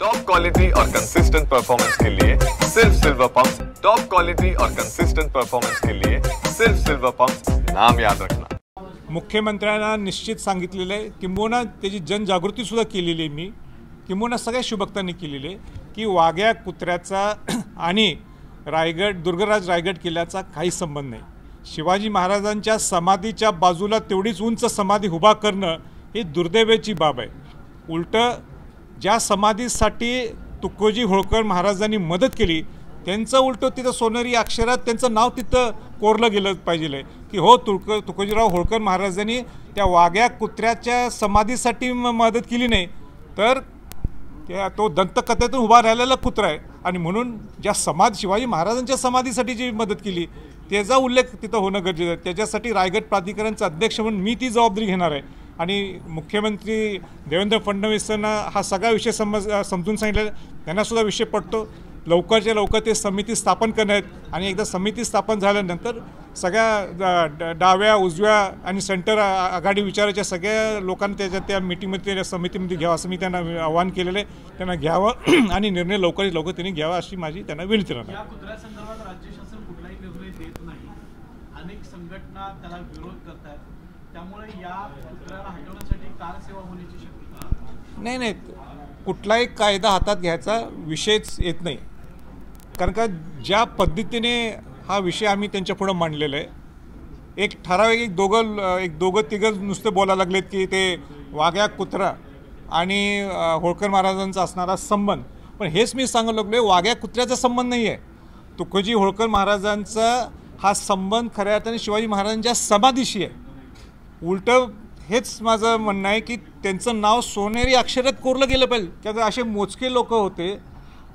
Top quality और consistent performance के लिए सिर्फ सिल्वर पंप्स। टॉप क्वालिटी और कंसिस्टेंट परफॉर्मेंस के लिए सिर्फ सिल्वर पंप्स, नाम याद रखना। मुख्यमंत्र्यांना निश्चित सांगितलेलं आहे, किंबहुना त्याची जनजागृती सुद्धा केलेली आहे मी, किंबहुना सगळ्या शुभक्तांनी केलेली आहे की वाघ्या कुत्र्याचा आणि दुर्गराज रायगड किल्ल्याचा काही संबंध नाही। शिवाजी महाराजांच्या समाधीच्या बाजूला तेवढीच उंच समाधी उभा करणं ही दुर्दैवाची बाब आहे। उलट ज्या समाधीसाठी तुकोजी होळकर महाराजांनी मदत केली त्यांचं उलट तिथं सोनेरी अक्षरात त्यांचं नाव तिथं कोरलं गेलं पाहिजे की हो तुकोजीराव होळकर महाराजांनी त्या वाघ्या कुत्र्याच्या समाधीसाठी मदत केली नाही, तर तो दंतकथेतून उभा राहिलेला कुत्रा आहे आणि म्हणून ज्या शिवाजी महाराजांच्या समाधीसाठी जी मदत केली त्याचा उल्लेख तिथं होणं गरजेचं आहे। त्याच्यासाठी रायगड प्राधिकरणचा अध्यक्ष म्हणून मी ती जबाबदारी घेणार आहे आणि मुख्यमंत्री देवेंद्र फडणवीसांना हा सगळा विषय समजून सांगितलं, त्यांना सुद्धा विषय पडतो। लवकरच्या लवकर ते समिती स्थापन करण्यात आणि एकदा समिती स्थापन झाल्यानंतर सगळ्या डाव्या उजव्या आणि सेंटर आघाडी विचाराच्या सगळ्या लोकांना त्या मीटिंगमध्ये त्या समितीमध्ये घ्यावं असं मी त्यांना आवाहन केलेलं आहे। त्यांना घ्यावं आणि निर्णय लवकरात लवकर त्यांनी घ्यावा अशी माझी त्यांना विनंती आहे। या कुत्र्यासंदर्भात राज्य शासन कुठलाही निर्णय देत नाही, अनेक संघटना त्याला विरोध करतात, त्यामुळे या कुत्र्याला हटवण्यासाठी कारसेवा होण्याची शक्यता नाही, कुठलाही कायदा हातात घ्यायचा विषयच येत नाही, कारण का ज्या पद्धतीने हा विषय आम्ही त्यांच्या पुढे मांडलेला आहे, एक ठराविक एक दोघं तिघं नुसते बोलायला लागलेत की ते वाघ्या कुत्रा आणि होळकर महाराजांचा असणारा संबंध, पण हेच मी सांगू लागलो वाघ्या कुत्र्याचा संबंध नाही आहे। तुकोजी होळकर महाराजांचा हा संबंध खऱ्या अर्थाने शिवाजी महाराजांच्या समाधीशी आहे। उलट हेच माझं म्हणणं आहे की त्यांचं नाव सोनेरी अक्षरात कोरलं गेलं पाहिजे, कारण असे मोजके लोक होते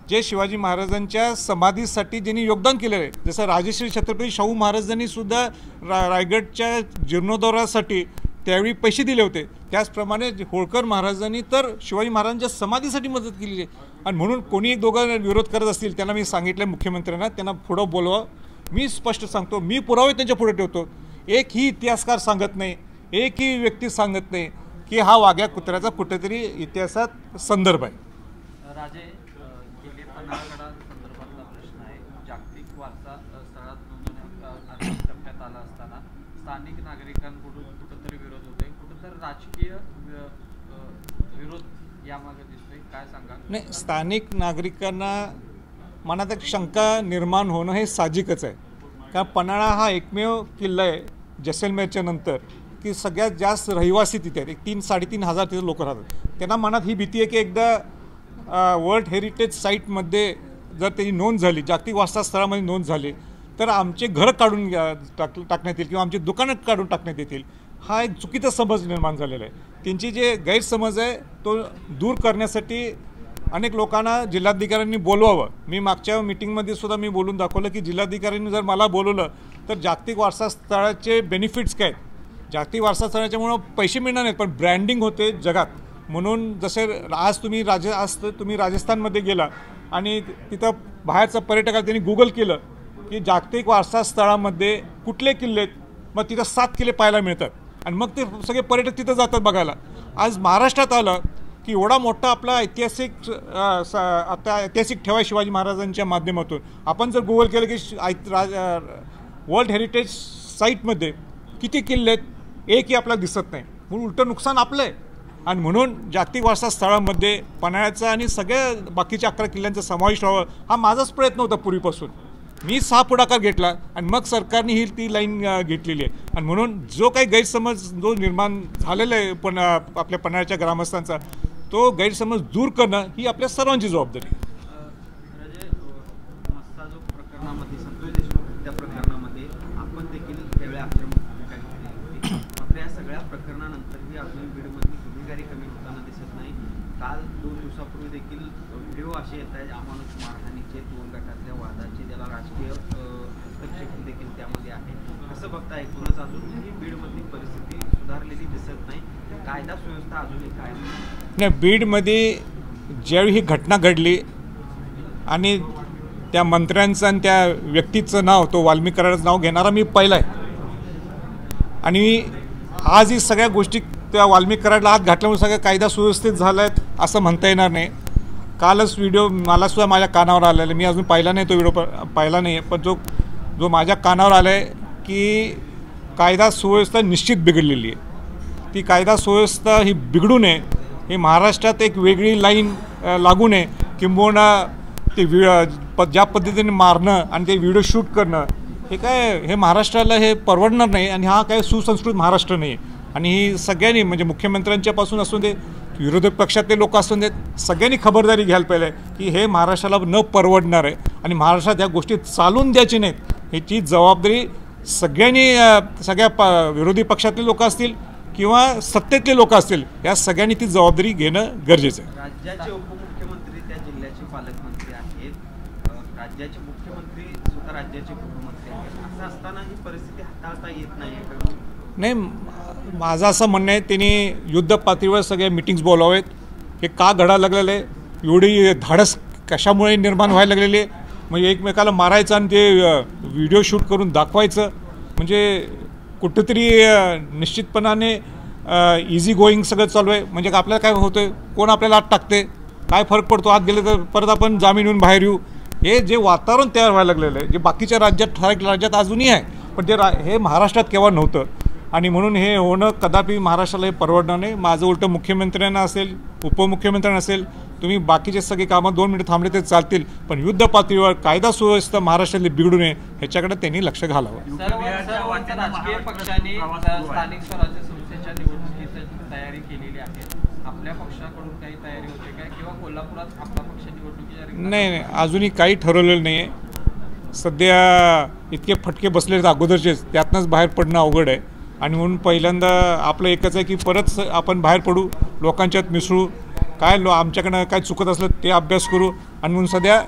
जे शिवाजी महाराजांच्या समाधीसाठी ज्यांनी योगदान केलेलं आहे। जसं राजश्री छत्रपती शाहू महाराजांनी सुद्धा रायगडच्या जीर्णोद्धारासाठी त्यावेळी पैसे दिले होते, त्याचप्रमाणे होळकर महाराजांनी तर शिवाजी महाराजांच्या समाधीसाठी मदत केलेली आहे। आणि म्हणून कोणी एक दोघं विरोध करत असतील त्यांना मी सांगितलं मुख्यमंत्र्यांना त्यांना पुढं बोलवा। मी स्पष्ट सांगतो, मी पुरावे त्यांच्या पुढे ठेवतो, एकही इतिहासकार सांगत नाही, एकही व्यक्ती सांगत नाही की हा वाघ्या कुत्र्याचा कुठेतरी इतिहासात संदर्भ आहे। राजे गेले पन्हाळगडासंदर्भातला प्रश्न आहे, जागतिक वारसा स्थळात नोंदवण्यात टप्प्यात आला असताना स्थानिक नागरिकांकडून कुठंतरी विरोध होतोय, कुठंतरी राजकीय विरोध यामागे दिसतोय, काय सांगा? नाही, स्थानिक नागरिकांना मनात एक शंका निर्माण होणं हे साहजिकच आहे, कारण पन्हाळा हा एकमेव किल्ला आहे जैसलमेरच्या नंतर की सगळ्यात जास्त रहिवासी तिथे आहेत, 3-3.5 हजार तिथे लोक राहतात। त्यांना मनात ही भीती आहे की एकदा वर्ल्ड हेरिटेज साईटमध्ये जर त्याची नोंद झाली, जागतिक वारसा स्थळामध्ये नोंद झाली, तर आमचे घर काढून टाकण्यात येईल किंवा आमची दुकानं काढून टाकण्यात येतील, हा एक चुकीचा समज निर्माण झालेला आहे। त्यांची जे गैरसमज आहे तो दूर करण्यासाठी अनेक लोकांना जिल्हाधिकाऱ्यांनी बोलवावं। मी मागच्या मीटिंगमध्ये सुद्धा मी बोलून दाखवलं की जिल्हाधिकाऱ्यांनी जर मला बोलवलं तर जागतिक वारसा स्थळाचे बेनिफिट्स काय, जागतिक वारसा स्थळाच्यामुळं पैसे मिळणार नाहीत पण ब्रँडिंग होते जगात। म्हणून जसे आज तुम्ही राजस्थानमध्ये गेला आणि तिथं बाहेरचं पर्यटकाला त्यांनी गुगल केलं की जागतिक वारसा स्थळामध्ये कुठले किल्ले आहेत, मग तिथं 7 किल्ले पाहायला मिळतात आणि मग ते सगळे पर्यटक तिथं जातात बघायला। आज महाराष्ट्रात आलं की एवढा मोठा आपला ऐतिहासिक ठेवा शिवाजी महाराजांच्या माध्यमातून आपण जर गुगल केलं की वर्ल्ड हेरिटेज साईटमध्ये किती किल्ले आहेत, एकही आपल्याला दिसत नाही, म्हणून उलटं नुकसान आपलं आहे। आणि म्हणून जागतिक वारसा स्थळामध्ये पन्हाळ्याचा आणि सगळ्या बाकीच्या 11 किल्ल्यांचा समावेश व्हावा हा माझाच प्रयत्न होता पूर्वीपासून। मी 6 पुढाकार घेतला आणि मग सरकारने ती लाईन घेतलेली आहे। आणि म्हणून जो काही गैरसमज जो निर्माण झालेला आहे आपल्या पन्हाळ्याच्या ग्रामस्थांचा, तो गैरसमज दूर करणं ही आपल्या सर्वांची जबाबदारी आहे। प्रकरणामध्ये संतोष देशमुख त्या प्रकरणामध्ये आपण देखील त्यावेळी आक्रमक भूमिका घेतली होती, मात्र या सगळ्या प्रकरणानंतरही अजून बीडमधली गुन्हेगारी कमी होताना दिसत नाही। काल 2 दिवसापूर्वी देखील व्हिडिओ असे येत आहेत अमानुष मारहाणीचे, 2 गटातल्या वादाचे, ज्याला राजकीय हस्तक्षेप देखील त्यामध्ये आहे। असं बघता एकूणच अजूनही बीडमधली परिस्थिती सुधारलेली दिसत नाही, कायदा सुव्यवस्था अजूनही काय नाही। बीडमध्ये ज्यावेळी ही घटना घडली आणि त्या मंत्र्यांचं आणि त्या व्यक्तीचं नाव, तो वाल्मिक कराडाचं नाव घेणारा मी पहिला आहे आणि आज ही सगळ्या गोष्टी त्या वाल्मिक कराडला हात घातल्यामुळे सगळ्या कायदा सुव्यवस्थित झाला आहेत असं म्हणता येणार नाही। कालच व्हिडिओ मलासुद्धा माझ्या कानावर आलेला आहे, मी अजून पाहिला नाही तो व्हिडिओ, पाहिला नाही आहे, पण जो माझ्या कानावर आला आहे की कायदा सुव्यवस्था निश्चित बिघडलेली आहे. ती कायदा सुव्यवस्था ही बिघडू नये, हे महाराष्ट्रात एक वेगळी लाईन लागू नये, किंबहुना ते ज्या पद्धतीने मारणं आणि ते व्हिडिओ शूट करणं हे महाराष्ट्राला हे परवडणार नाही. आणि हा काय सुसंस्कृत महाराष्ट्र नाही आहे. आणि ही सगळ्यांनी म्हणजे मुख्यमंत्र्यांच्यापासून असून दे, विरोधक पक्षातले लोक असून देत, सगळ्यांनी खबरदारी घ्यायला पाहिजे की हे महाराष्ट्राला न परवडणार आहे आणि महाराष्ट्रात ह्या गोष्टी चालून द्यायची नाहीत. ह्याची जबाबदारी सगळ्यांनी, सगळ्या विरोधी पक्षातले लोक असतील किंवा सत्तेतले लोक असतील, या सगळ्यांनी ती जबाबदारी घेणं गरजेचं आहे. राज्याचे उपमुख्यमंत्री त्या जिल्ह्याचे पालकमंत्री आहेत, राज्याचे मुख्यमंत्री सुद्धा राज्याचे गृहमंत्री आहेत. असं असताना ही परिस्थिती हाताळता येत नाही. माझं असं म्हणणं आहे, त्यांनी युद्ध पातळीवर सगळ्या मिटिंग्स बोलावेत. हे का घडायला लागलेलं आहे, एवढी धाडस कशामुळे निर्माण व्हायला लागलेली आहे, म्हणजे एकमेकाला मारायचं आणि ते व्हिडिओ शूट करून दाखवायचं, म्हणजे कुठंतरी निश्चितपणाने इझी गोईंग सगळं चालू आहे. म्हणजे आपल्याला काय होतं आहे, कोण आपल्याला आत टाकते, काय फरक पडतो, आत गेले तर परत आपण जामीन येऊन बाहेर येऊ, हे जे वातावरण तयार व्हायला लागलेलं आहे, जे बाकीच्या राज्यात, ठराविक राज्यात अजूनही आहे, पण हे महाराष्ट्रात केव्हा नव्हतं. आणि म्हणून हे होणं कदापि महाराष्ट्राला हे परवडणार नाही. माझं उलटं मुख्यमंत्र्यांना असेल, उपमुख्यमंत्र्यांना असेल, तुम्ही बाकीचे सगळे कामं 2 मिनिटं थांबले ते चालतील, पण युद्ध पातळीवर कायदा सुव्यवस्था महाराष्ट्रातली बिघडू नये ह्याच्याकडे त्यांनी लक्ष घालावं. राजकीय पक्षांनी स्थानिक स्वराज्य संस्थेच्या निवडणुकीची तयारी केलेली आहे. आपल्या पक्षाकडून काही तयारी होते काय, किंवा कोल्हापुरात आपला पक्ष निवडणुकीच्या नाही, अजूनही काही ठरवलेलं नाही आहे. सध्या इतके फटके बसले आहेत अगोदरचेच, त्यातनंच बाहेर पडणं अवघड आहे. आणि म्हणून पहिल्यांदा आपलं एकच आहे की परत आपण बाहेर पडू, लोकांच्यात मिसळू, काय आमच्याकडनं काय चुकत असलं ते अभ्यास करू. आणि म्हणून सध्या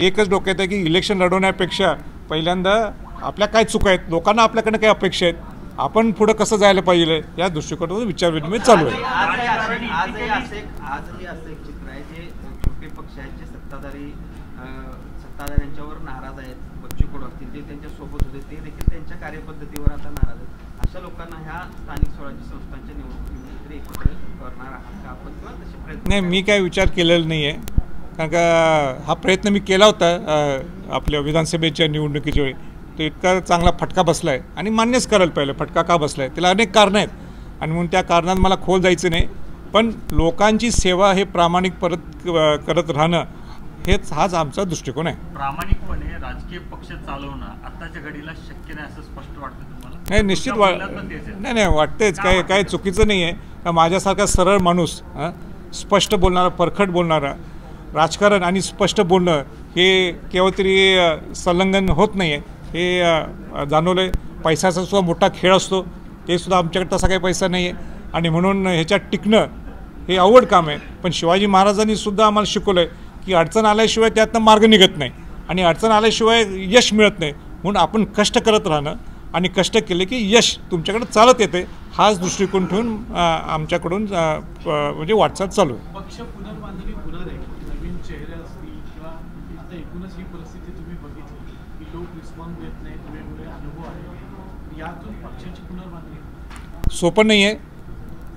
एकच डोक्यात आहे की इलेक्शन लढवण्यापेक्षा पहिल्यांदा आपल्या काय चुका आहेत, लोकांना आपल्याकडनं काय अपेक्षा आहेत, आपण पुढं कसं जायला पाहिजे या दृष्टिकोनातून विचारविनिमय चालू आहे. आजही असं एक चित्र आहे, जे छोटे पक्ष आहेत, जे सत्ताधाऱ्यांच्यावर नाराज आहेत, बच्चू कडू असतील, जे त्यांच्या सोबत होते ते देखील त्यांच्या कार्यपद्धतीवर आता नाराज आहेत. अशा लोकांना ह्या स्थानिक स्वराज्य संस्थांच्या निवडणुकीमध्ये एकत्र करणार आहात का आपण, किंवा तसे प्रयत्न? नाही, मी काय विचार केलेला नाही आहे, कारण का हा प्रयत्न मी केला होता आपल्या विधानसभेच्या निवडणुकीच्या वेळी, तो इतका चांगला फटका बसला आहे. आणि मान्यच करायला पाहिजे फटका का बसला आहे, त्याला अनेक कारणं आहेत. आणि म्हणून त्या कारणात मला खोल जायचं नाही, पण लोकांची सेवा हे प्रामाणिक करत राहणं हाच आमचा दृष्टिकोन आहे. प्रामाणिकपणे राजकीय पक्ष चालवणं आत्ताच्या घडीला शक्य नाही असं स्पष्ट वाटतं तुम्हाला? नाही, निश्चित नाही वाटतेच, काय चुकीचं नाही आहे. का माझ्यासारखा सरळ माणूस, स्पष्ट बोलणारा, परखड बोलणारा, राजकारण आणि स्पष्ट बोलणं हे केव्हा तरी संलग्न होत नाही आहे, हे जाणवलं आहे. पैशाचा सुद्धा मोठा खेळ असतो, ते सुद्धा आमच्याकडे तसा काही पैसा नाही आहे. आणि म्हणून ह्याच्यात टिकणं हे अवघड काम आहे. पण शिवाजी महाराजांनी सुद्धा आम्हाला शिकवलं आहे की अडचण आल्याशिवाय त्यातनं मार्ग निघत नाही आणि अडचण आल्याशिवाय यश मिळत नाही. म्हणून आपण कष्ट करत राहणं आणि कष्ट केले की यश तुमच्याकडे चालत येते, हाच दृष्टिकोन ठेवून आमच्याकडून म्हणजे वाटचाल चालू आहे. पक्ष पुनर्बांधणी होणार आहे, नवीन चेहरे असतील किंवा आता एकूणच ही परिस्थिती तुम्ही बघितली की लोक रिस्पॉन्स देत नाहीत, वेगवेगळे अनुभव आहेत, यातून पक्षाची पुनर्बांधणी सोपं नाही आहे,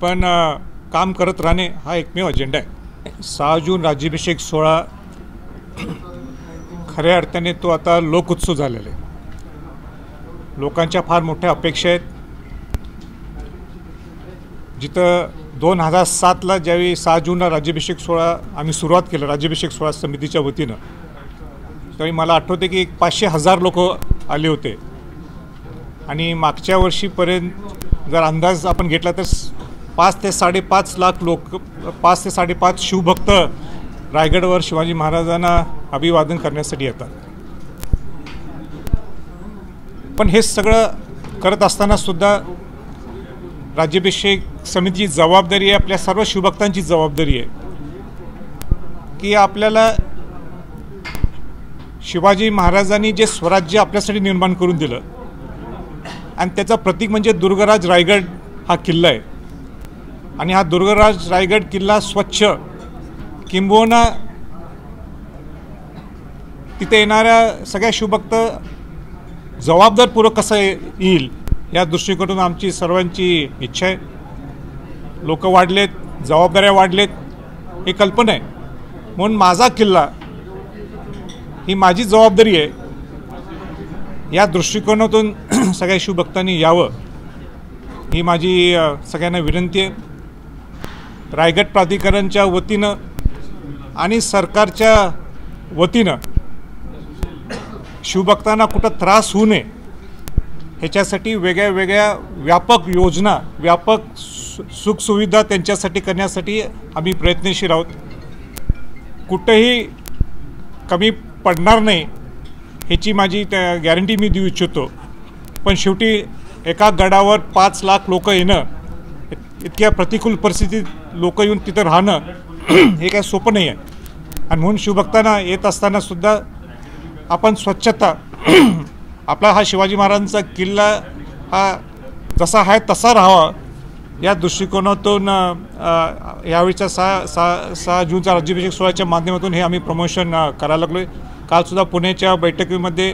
पण काम करत राहणे हा एकमेव अजेंडा आहे. 6 जून राज्याभिषेक सोहळा खऱ्या अर्थाने तो आता लोकोत्सव झालेला आहे. लोकांच्या फार मोठ्या अपेक्षा आहेत. जिथं 2007ला ज्यावेळी 6 जूनला राज्याभिषेक सोहळा आम्ही सुरुवात केलं, राज्याभिषेक सोहळा समितीच्या वतीनं, त्यावेळी मला आठवते की 500,000 लोक आले होते. आणि मागच्या वर्षीपर्यंत जर अंदाज आपण घेतला तर 5 ते 5.5 लाख लोक, 5 ते 5.5 शिवभक्त रायगडवर शिवाजी महाराजांना अभिवादन करण्यासाठी येतात. पण हे सगळं करत असताना सुद्धा राज्याभिषेक समितीची जबाबदारी आहे, आपल्या सर्व शिवभक्तांची जबाबदारी आहे की आपल्याला शिवाजी महाराजांनी जे स्वराज्य आपल्यासाठी निर्माण करून दिलं आणि त्याचं प्रतीक म्हणजे दुर्गराज रायगड हा किल्ला आहे. आणि हा दुर्गराज रायगड किल्ला स्वच्छ, किंबहुना तिथे येणाऱ्या सगळ्या शिवभक्त जबाबदारपूर्वक कसं येईल या दृष्टिकोनातून आमची सर्वांची इच्छा आहे. लोक वाढलेत, जबाबदाऱ्या वाढलेत, ही कल्पना आहे. म्हणून माझा किल्ला ही माझी जबाबदारी आहे. या दृष्टिकोनातून सगळ्या शिवभक्तांनी यावं ही माझी सगळ्यांना विनंती आहे. रायगड प्राधिकरणच्या वतीनं आणि सरकारच्या वतीनं शिवभक्तांना कुठं त्रास होऊ नये ह्याच्यासाठी वेगळ्या वेगळ्या व्यापक योजना, व्यापक सुखसुविधा त्यांच्यासाठी करण्यासाठी आम्ही प्रयत्नशील आहोत. कुठंही कमी पडणार नाही ह्याची माझी गॅरंटी मी देऊ इच्छितो. पण शेवटी एका गडावर 5 लाख लोक येणं, इतक्या प्रतिकूल परिस्थितीत लोक येऊन तिथं राहणं हे काय सोपं नाही आहे. आणि म्हणून शिवभक्तांना येत असतानासुद्धा आपण स्वच्छता, आपला हा शिवाजी महाराजांचा किल्ला हा जसा आहे तसा राहावा या दृष्टिकोनातून यावेळीच्या 6 जूनच्या राज्याभिषेक सोहळ्याच्या माध्यमातून हे आम्ही प्रमोशन करायला लागलो आहे. कालसुद्धा पुण्याच्या बैठकीमध्ये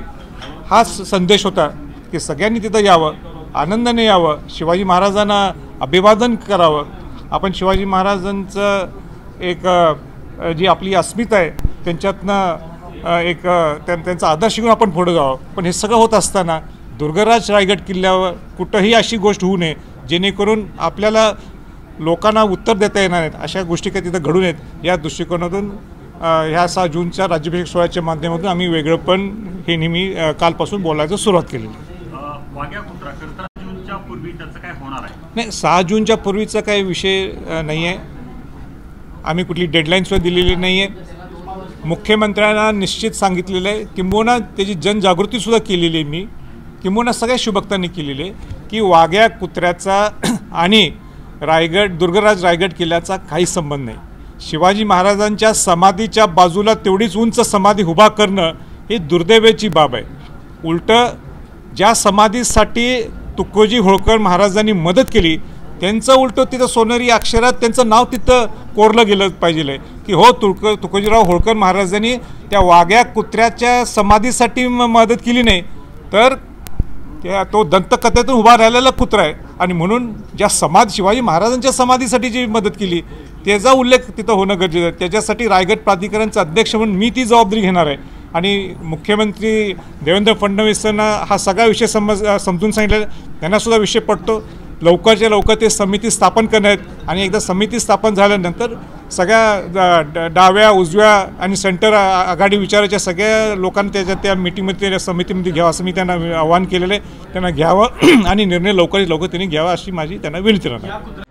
हाच संदेश होता की सगळ्यांनी तिथं यावं, आनंदाने यावं, शिवाजी महाराजांना अभिवादन करावं. आपण शिवाजी महाराजांचं एक जी आपली अस्मिता आहे त्यांच्यातनं एक त्यांचा आदर्श घेऊन आपण पुढे जावं. पण हे सगळं होत असताना दुर्गराज रायगड किल्ल्यावर कुठंही अशी गोष्ट होऊ नये जेणेकरून आपल्याला लोकांना उत्तर देता येणार नाहीत, अशा गोष्टी काही तिथं घडू नयेत. या दृष्टिकोनातून ह्या 6 जूनच्या राज्याभिषेक सोहळ्याच्या माध्यमातून आम्ही वेगळंपण हे नेहमी कालपासून बोलायचं सुरुवात केलेली. वाघ्या कुत्रा 17 जूनच्या पूर्वी त्याचं काय होणार आहे? नाही, 6 जूनच्या पूर्वीचा काही विषय नाही आहे. आम्ही कुठली डेडलाईन्सवर दिलेली नाही आहे. मुख्यमंत्र्यांना निश्चित सांगितलेलं आहे, किंबहुना त्याची जनजागृतीसुद्धा केलेली आहे मी, किंबहुना सगळ्या शिवभक्तांनी केलेली आहे की वाघ्या कुत्र्याचा आणि दुर्गराज रायगड किल्ल्याचा काही संबंध नाही. शिवाजी महाराजांच्या समाधीच्या बाजूला तेवढीच उंच समाधी उभा करणं ही दुर्दैवाची बाब आहे. उलटं ज्या समाधीसाठी तुकोजी होळकर महाराजांनी मदत केली त्यांचं उलटं तिथं सोनेरी अक्षरात त्यांचं नाव तिथं कोरलं गेलं पाहिजे की हो तुकोजीराव होळकर महाराजांनी त्या वाघ्या कुत्र्याच्या समाधीसाठी मदत केली नाही, तर तो दंतकथेतून उभा राहिलेला कुत्रा आहे. आणि म्हणून ज्या शिवाजी महाराजांच्या समाधीसाठी जी मदत केली त्याचा उल्लेख तिथं होणं गरजेचं आहे. त्याच्यासाठी रायगड प्राधिकरणचा अध्यक्ष म्हणून मी ती जबाबदारी घेणार आहे. आणि मुख्यमंत्री देवेंद्र फडणवीसांना हा सगळा विषय समजून सांगितलेला, त्यांनासुद्धा विषय पडतो. लवकरच्या लवकर ते समिती स्थापन करण्यात आणि एकदा समिती स्थापन झाल्यानंतर सगळ्या डाव्या, उजव्या आणि सेंटर आघाडी विचाराच्या सगळ्या लोकांना त्या मीटिंगमध्ये, त्या समितीमध्ये घ्यावं असं मी त्यांना आवाहन केलेलं आहे. त्यांना घ्यावं आणि निर्णय लवकरात लवकर त्यांनी घ्यावा अशी माझी त्यांना विनंती राहणार.